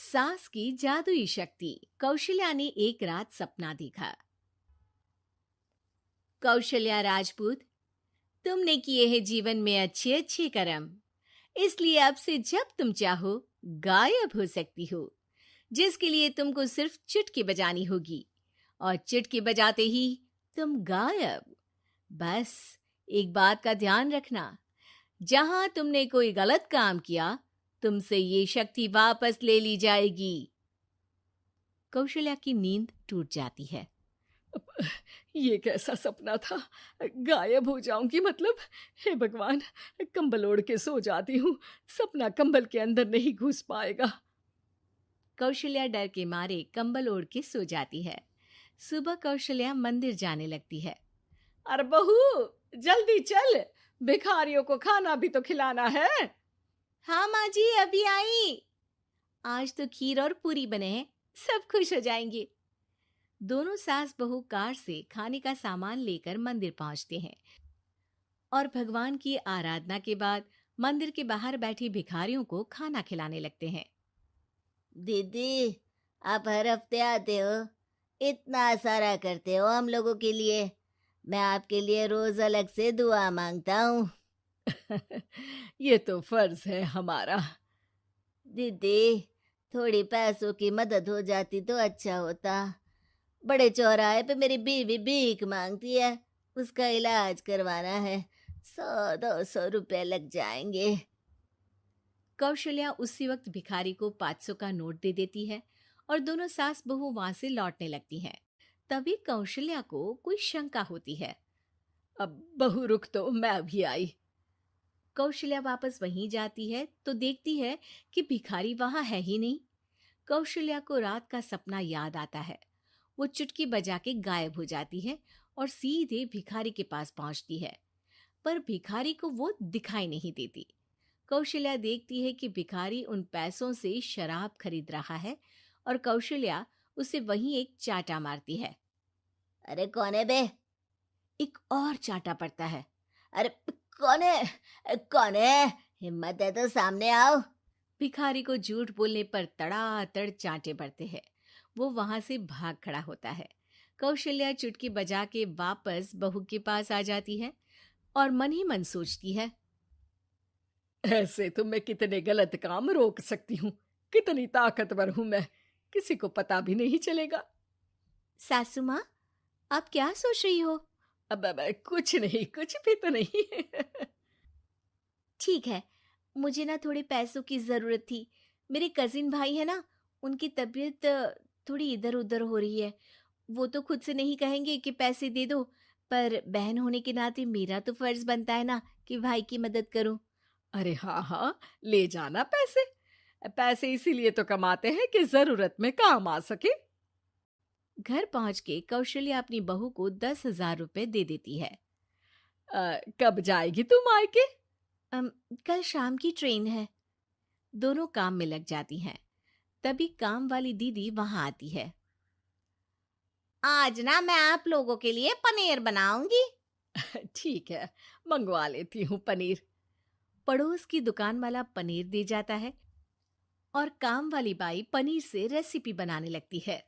सास की जादुई शक्ति। कौशल्या ने एक रात सपना देखा। कौशल्या राजपूत, तुमने किए हैं जीवन में अच्छे अच्छे कर्म, इसलिए अब से जब तुम चाहो गायब हो सकती हो, जिसके लिए तुमको सिर्फ चुटकी बजानी होगी और चुटकी बजाते ही तुम गायब। बस एक बात का ध्यान रखना, जहां तुमने कोई गलत काम किया तुमसे ये शक्ति वापस ले ली जाएगी। कौशल्या की नींद टूट जाती है। ये कैसा सपना था? गायब हो जाऊंगी मतलब? हे भगवान, कंबल ओढ़ के सो जाती हूँ, सपना कंबल के अंदर नहीं घुस पाएगा। कौशल्या डर के मारे कंबल ओढ़ के सो जाती है। सुबह कौशल्या मंदिर जाने लगती है। अरे बहू, जल्दी चल, भिखारियों को खाना भी तो खिलाना है। हाँ माँ जी, अभी आई। आज तो खीर और पूरी बने हैं, सब खुश हो जाएंगे। दोनों सास बहू कार से खाने का सामान लेकर मंदिर पहुंचते हैं और भगवान की आराधना के बाद मंदिर के बाहर बैठी भिखारियों को खाना खिलाने लगते हैं। दीदी, आप हर हफ्ते आते हो, इतना सारा करते हो हम लोगों के लिए। मैं आपके लिए रोज अलग से दुआ मांगता हूँ। ये तो फर्ज है हमारा। दीदी, थोड़ी पैसों की मदद हो जाती तो अच्छा होता। बड़े चौराहे पे मेरी बीवी भीख मांगती है, उसका इलाज करवाना है, 100-200 रुपए लग जाएंगे। कौशल्या उसी वक्त भिखारी को 500 का नोट दे देती है और दोनों सास बहू वहां से लौटने लगती हैं। तभी कौशल्या को कोई शंका होती है। अब बहू रुक, तो मैं अभी आई। कौशल्या वापस वहीं जाती है तो देखती है कि भिखारी वहां है ही नहीं। कौशल्या को रात का सपना याद आता है। वो चुटकी बजा के गायब हो जाती है और सीधे भिखारी के पास पहुंचती है, पर भिखारी को वो दिखाई नहीं देती। कौशल्या देखती है कि भिखारी उन पैसों से शराब खरीद रहा है और कौशल्या उसे वहीं एक चाटा मारती है। अरे कौन है बे? एक और चाटा पड़ता है। अरे कौन है? कौन है? हिम्मत है तो सामने आओ। भिखारी को झूठ बोलने पर तड़ातड़ चांटे पड़ते हैं। वो वहां से भाग खड़ा होता है। कौशल्या चुटकी बजा के वापस बहू के पास आ जाती है और मन ही मन सोचती है, ऐसे तो मैं कितने गलत काम रोक सकती हूँ, कितनी ताकतवर हूँ मैं, किसी को पता भी नहीं चलेगा। सासू माँ, आप क्या सोच रही हो? अब कुछ नहीं, कुछ भी तो नहीं। ठीक है, मुझे ना थोड़े पैसों की जरूरत थी। मेरे कजिन भाई है ना, उनकी तबीयत थोड़ी इधर उधर हो रही है। वो तो खुद से नहीं कहेंगे कि पैसे दे दो, पर बहन होने के नाते मेरा तो फर्ज बनता है ना कि भाई की मदद करूं। अरे हाँ हाँ, ले जाना पैसे। पैसे इसीलिए तो कमाते हैं कि जरूरत में काम आ सके। घर पहुंच के कौशल्या अपनी बहू को 10,000 रुपए दे देती है। कब जाएगी तुम मायके? अम, कल शाम की ट्रेन है। दोनों काम में लग जाती हैं। तभी काम वाली दीदी वहां आती है। आज ना मैं आप लोगों के लिए पनीर बनाऊंगी। ठीक है, मंगवा लेती हूँ पनीर। पड़ोस की दुकान वाला पनीर दे जाता है और काम वाली बाई पनीर से रेसिपी बनाने लगती है।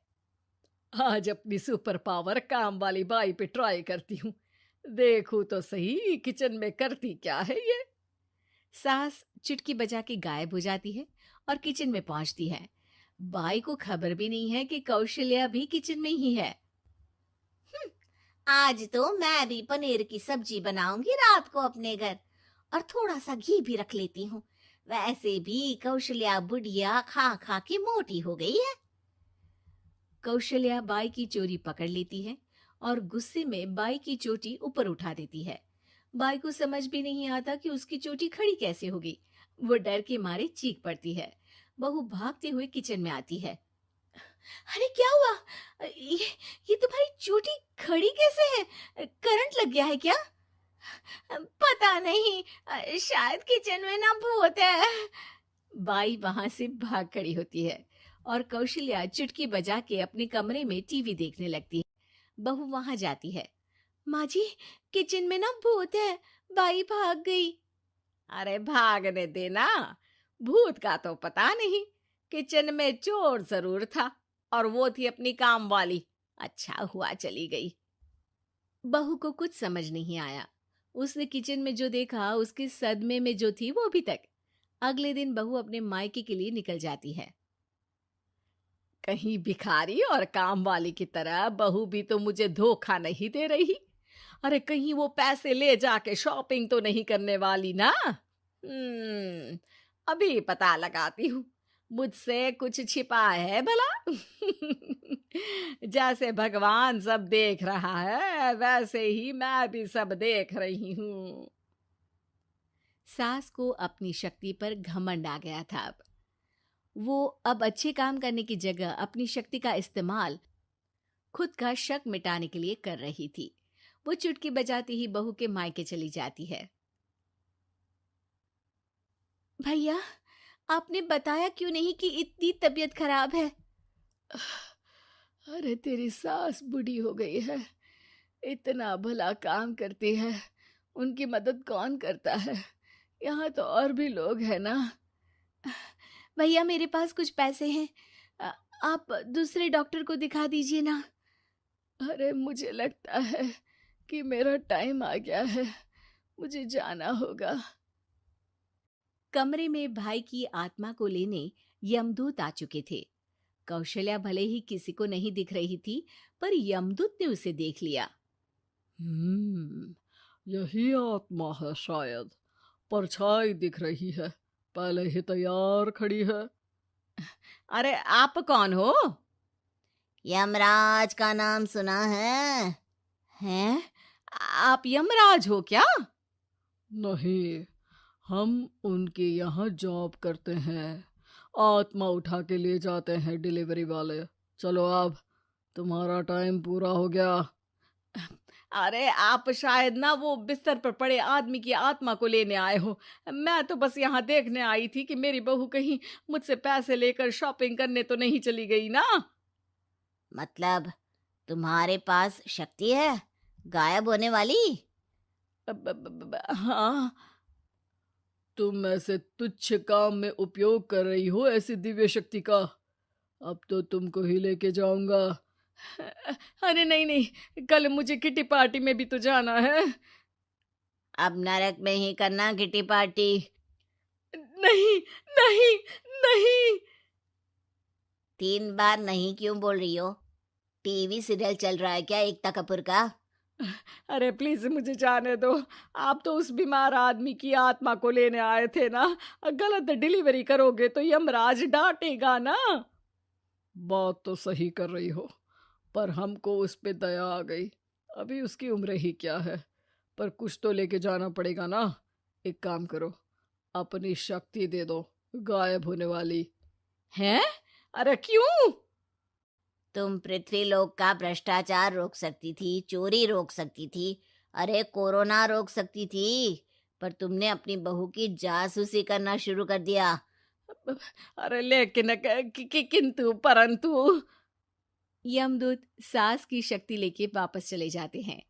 आज अपनी सुपर पावर काम वाली बाई पे ट्राई करती हूँ, देखूं तो सही किचन में करती क्या है ये। सास चुटकी बजा के गायब हो जाती है और किचन में पहुंचती है। बाई को खबर भी नहीं है कि कौशल्या भी किचन में ही है। आज तो मैं भी पनीर की सब्जी बनाऊंगी रात को अपने घर, और थोड़ा सा घी भी रख लेती हूँ। वैसे भी कौशल्या बुढ़िया खा खा के मोटी हो गई है। कौशल्या बाई की चोरी पकड़ लेती है और गुस्से में बाई की चोटी ऊपर उठा देती है। बाई को समझ भी नहीं आता कि उसकी चोटी खड़ी कैसे होगी। वो डर के मारे चीख पड़ती है। बहू भागते हुए किचन में आती है। अरे क्या हुआ? ये तुम्हारी चोटी खड़ी कैसे है? करंट लग गया है क्या? पता नहीं, शायद किचन में ना भूत है। बाई वहां से भाग खड़ी होती है और कौशल्या चुटकी बजा के अपने कमरे में टीवी देखने लगती है। बहू वहां जाती है। माँ जी, किचन में ना भूत है, बाई भाग गई। अरे भागने देना, भूत का तो पता नहीं, किचन में चोर जरूर था और वो थी अपनी काम वाली। अच्छा हुआ चली गई। बहू को कुछ समझ नहीं आया। उसने किचन में जो देखा उसके सदमे में जो थी वो अभी तक। अगले दिन बहू अपने मायके के लिए निकल जाती है। कहीं भिखारी और काम वाली की तरह बहू भी तो मुझे धोखा नहीं दे रही। अरे कहीं वो पैसे ले जाके शॉपिंग तो नहीं करने वाली ना। अभी पता लगाती हूँ मुझसे कुछ छिपा है भला। जैसे भगवान सब देख रहा है वैसे ही मैं भी सब देख रही हूँ। सास को अपनी शक्ति पर घमंड आ गया था। वो अब अच्छे काम करने की जगह अपनी शक्ति का इस्तेमाल खुद का शक मिटाने के लिए कर रही थी। वो चुटकी बजाती ही बहू के मायके चली जाती है। भैया, आपने बताया क्यों नहीं कि इतनी तबीयत खराब है? अरे तेरी सास बूढ़ी हो गई है, इतना भला काम करती है, उनकी मदद कौन करता है? यहाँ तो और भी लोग हैं ना। भैया, मेरे पास कुछ पैसे हैं, आप दूसरे डॉक्टर को दिखा दीजिए ना। अरे मुझे लगता है कि मेरा टाइम आ गया है, मुझे जाना होगा। कमरे में भाई की आत्मा को लेने यमदूत आ चुके थे। कौशल्या भले ही किसी को नहीं दिख रही थी, पर यमदूत ने उसे देख लिया। यही आत्मा है शायद, परछाई दिख रही है, पहले ही तैयार खड़ी है। अरे आप कौन हो? यमराज का नाम सुना है? हैं? आप यमराज हो क्या? नहीं, हम उनके यहाँ जॉब करते हैं, आत्मा उठा के ले जाते हैं डिलीवरी वाले। चलो अब तुम्हारा टाइम पूरा हो गया। अरे आप शायद ना वो बिस्तर पर पड़े आदमी की आत्मा को लेने आए हो। मैं तो बस यहाँ देखने आई थी कि मेरी बहू कहीं मुझसे पैसे लेकर शॉपिंग करने तो नहीं चली गई ना। मतलब तुम्हारे पास शक्ति है गायब होने वाली? हाँ। तुम ऐसे तुच्छ काम में उपयोग कर रही हो ऐसी दिव्य शक्ति का। अब तो तुमको ही लेके जाऊंगा। अरे नहीं नहीं, कल मुझे किटी पार्टी में भी तो जाना है। अब नरक में ही करना किटी पार्टी। नहीं नहीं नहीं। 3 बार नहीं क्यों बोल रही हो? टीवी सीरियल चल रहा है क्या एकता कपूर का? अरे प्लीज मुझे जाने दो। आप तो उस बीमार आदमी की आत्मा को लेने आए थे ना। गलत डिलीवरी करोगे तो यमराज डांटेगा ना। बात तो सही कर रही हो, पर हमको उस पे दया आ गई। अभी उसकी उम्र ही क्या है, पर कुछ तो लेके जाना पड़ेगा ना। एक काम करो, अपनी शक्ति दे दो, गायब होने वाली। हैं? अरे क्यों? तुम पृथ्वीलोक का भ्रष्टाचार रोक सकती थी, चोरी रोक सकती थी, अरे कोरोना रोक सकती थी, पर तुमने अपनी बहू की जासूसी करना शुरू कर दिया। अरे लेकिन किंतु परंतु। यमदूत सास की शक्ति लेके वापस चले जाते हैं।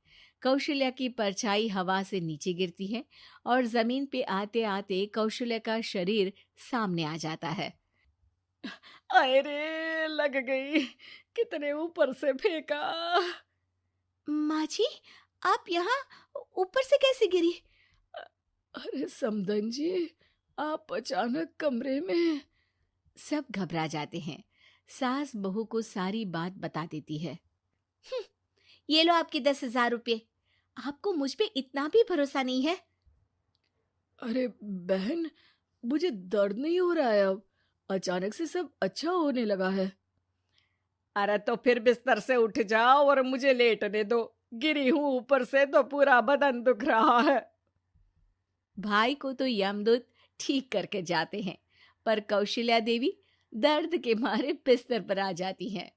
कौशल्या की परछाई हवा से नीचे गिरती है और जमीन पे आते आते कौशल्या का शरीर सामने आ जाता है। अरे लग गई, कितने ऊपर से फेंका। माँ जी, आप यहाँ ऊपर से कैसे गिरी? अरे समधन जी, आप अचानक कमरे में। सब घबरा जाते हैं। सास बहू को सारी बात बता देती है। ये लो आपके 10,000 रुपये। आपको मुझ पे इतना भी भरोसा नहीं है? अरे बहन, मुझे दर्द नहीं हो रहा है, अब अचानक से सब अच्छा होने लगा है। अरे तो फिर बिस्तर से उठ जाओ और मुझे लेटने दो। गिरी हूं ऊपर से तो पूरा बदन दुख रहा है। भाई को तो यमदूत ठीक करके जाते हैं, पर कौशल्या देवी दर्द के मारे बिस्तर पर आ जाती हैं।